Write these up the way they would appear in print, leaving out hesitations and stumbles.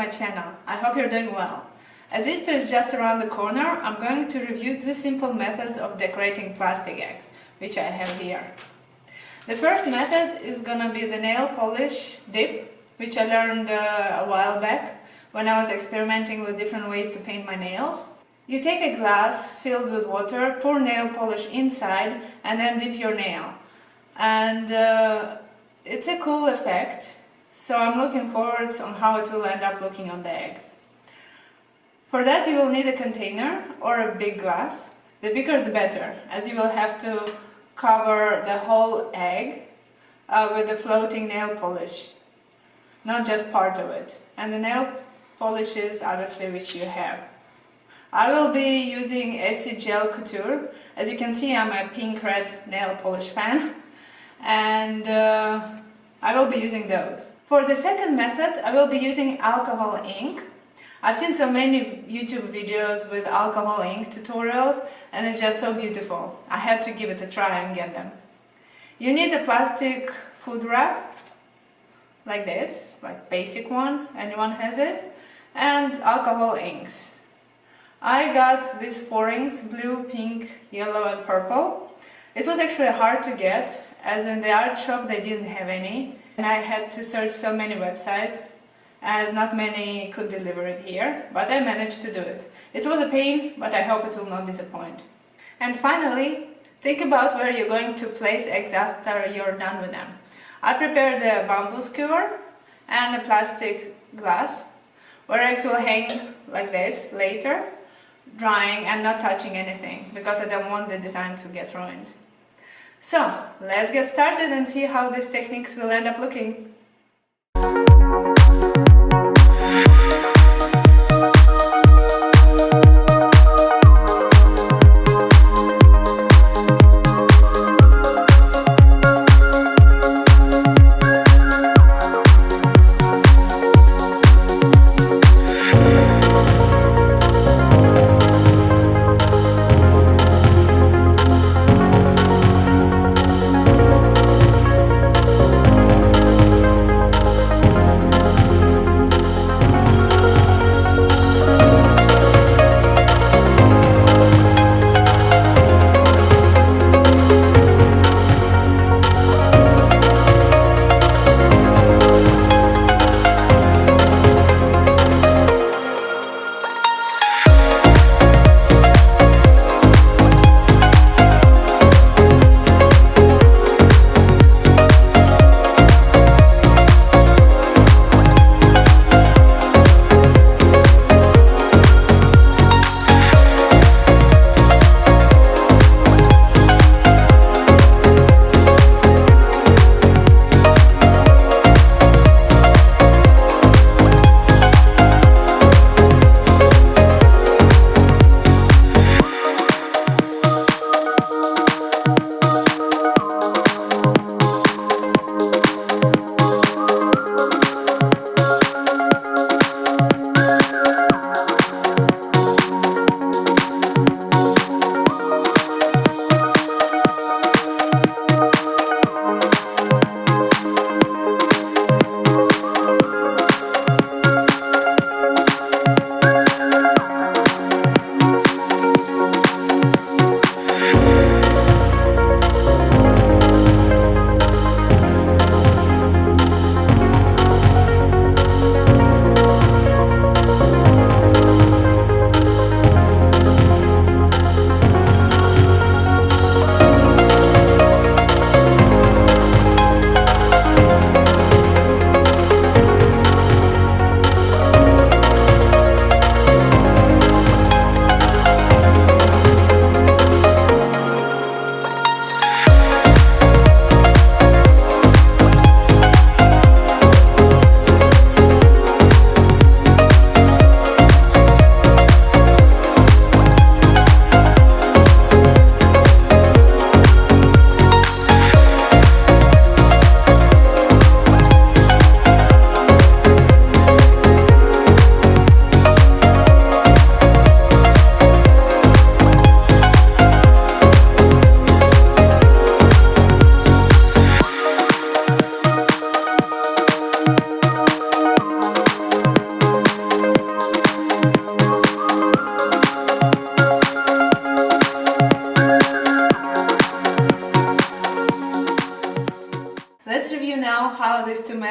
my channel. I hope you're doing well. As Easter is just around the corner, I'm going to review 2 simple methods of decorating plastic eggs, which I have here. The first method is gonna be the nail polish dip, which I learned a while back when I was experimenting with different ways to paint my nails. You take a glass filled with water, pour nail polish inside, and then dip your nail. And it's a cool effect, so I'm looking forward on how it will end up looking on the eggs. For that you will need a container or a big glass. The bigger the better, as you will have to cover the whole egg with the floating nail polish, not just part of it. And the nail polishes, obviously, which you have. I will be using AC Gel Couture. As you can see, I'm a pink-red nail polish fan, and I will be using those. For the second method, I will be using alcohol ink. I've seen so many YouTube videos with alcohol ink tutorials, and it's just so beautiful. I had to give it a try and get them. You need a plastic food wrap, like this, like basic one, anyone has it, and alcohol inks. I got these 4 inks, blue, pink, yellow and purple. It was actually hard to get, as in the art shop they didn't have any, and I had to search so many websites, as not many could deliver it here, but I managed to do it. It was a pain, but I hope it will not disappoint. And finally, think about where you're going to place eggs after you're done with them. I prepared a bamboo skewer and a plastic glass, where eggs will hang like this later, drying and not touching anything, because I don't want the design to get ruined. So, let's get started and see how these techniques will end up looking.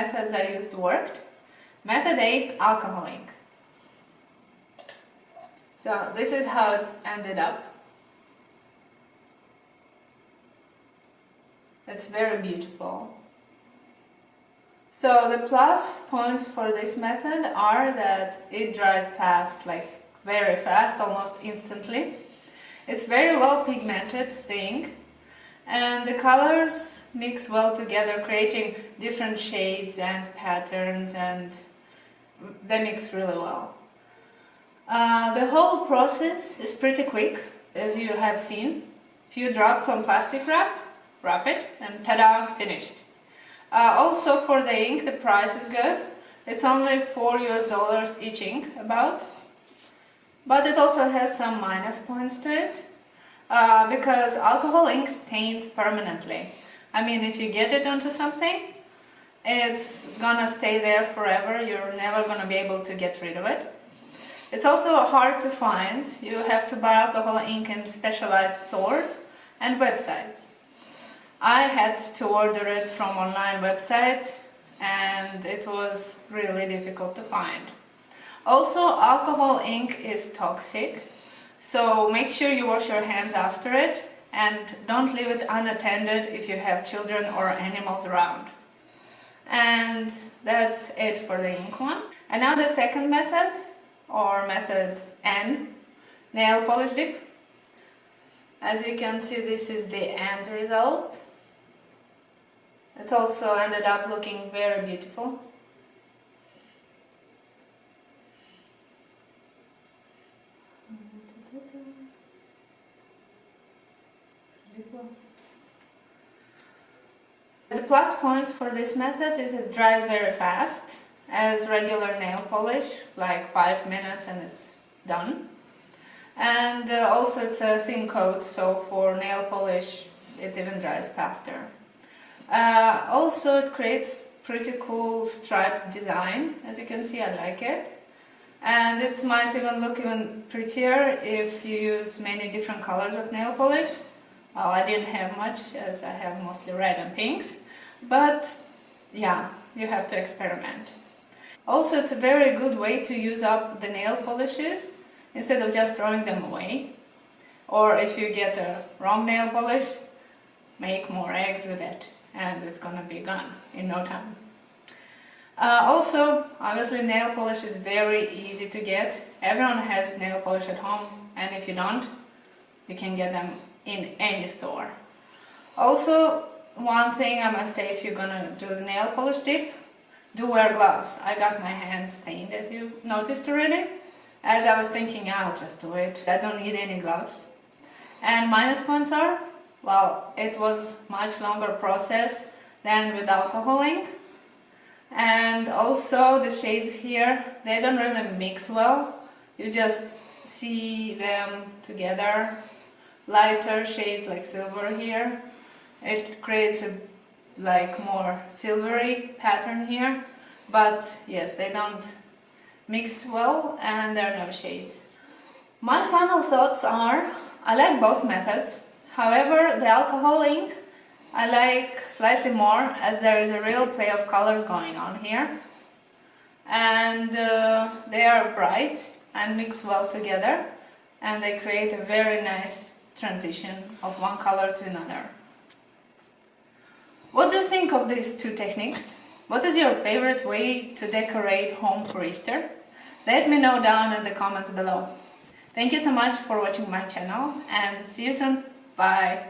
methods I used worked. Method A, alcohol ink. So this is how it ended up. It's very beautiful. So the plus points for this method are that it dries fast, like very fast, almost instantly. It's very well pigmented, the ink, and the colors mix well together, creating different shades and patterns, and they mix really well. The whole process is pretty quick, as you have seen. Few drops on plastic wrap it, and ta-da, finished. Also for the ink, the price is good. It's only $4 each ink, about. But it also has some minus points to it, because alcohol ink stains permanently. I mean, if you get it onto something, it's gonna stay there forever. You're never gonna be able to get rid of it. It's also hard to find. You have to buy alcohol ink in specialized stores and websites. I had to order it from online website, and it was really difficult to find. Also, alcohol ink is toxic, so make sure you wash your hands after it, and don't leave it unattended if you have children or animals around. And that's it for the ink one. And now the second method, or method N, nail polish dip. As you can see, this is the end result. It's also ended up looking very beautiful. The plus points for this method is it dries very fast, as regular nail polish, like 5 minutes and it's done. And also it's a thin coat, so for nail polish it even dries faster. Also it creates pretty cool striped design, as you can see. I like it. And it might even look even prettier if you use many different colors of nail polish. Well, I didn't have much, as I have mostly red and pinks, but yeah, you have to experiment. Also, it's a very good way to use up the nail polishes instead of just throwing them away. Or if you get a wrong nail polish, make more eggs with it, and it's gonna be gone in no time. Also, obviously nail polish is very easy to get. Everyone has nail polish at home, and if you don't, you can get them in any store. Also, one thing I must say, if you're gonna do the nail polish dip, do wear gloves. I got my hands stained, as you noticed already. As I was thinking, I'll just do it. I don't need any gloves. And minus points are, well, it was much longer process than with alcohol ink. And also the shades here, they don't really mix well. You just see them together. Lighter shades like silver here. It creates a more silvery pattern here. But yes, they don't mix well and there are no shades. My final thoughts are, I like both methods. However, the alcohol ink I like slightly more, as there is a real play of colors going on here. And they are bright and mix well together, and they create a very nice transition of one color to another. What do you think of these two techniques? What is your favorite way to decorate home for Easter? Let me know down in the comments below. Thank you so much for watching my channel, and see you soon. Bye!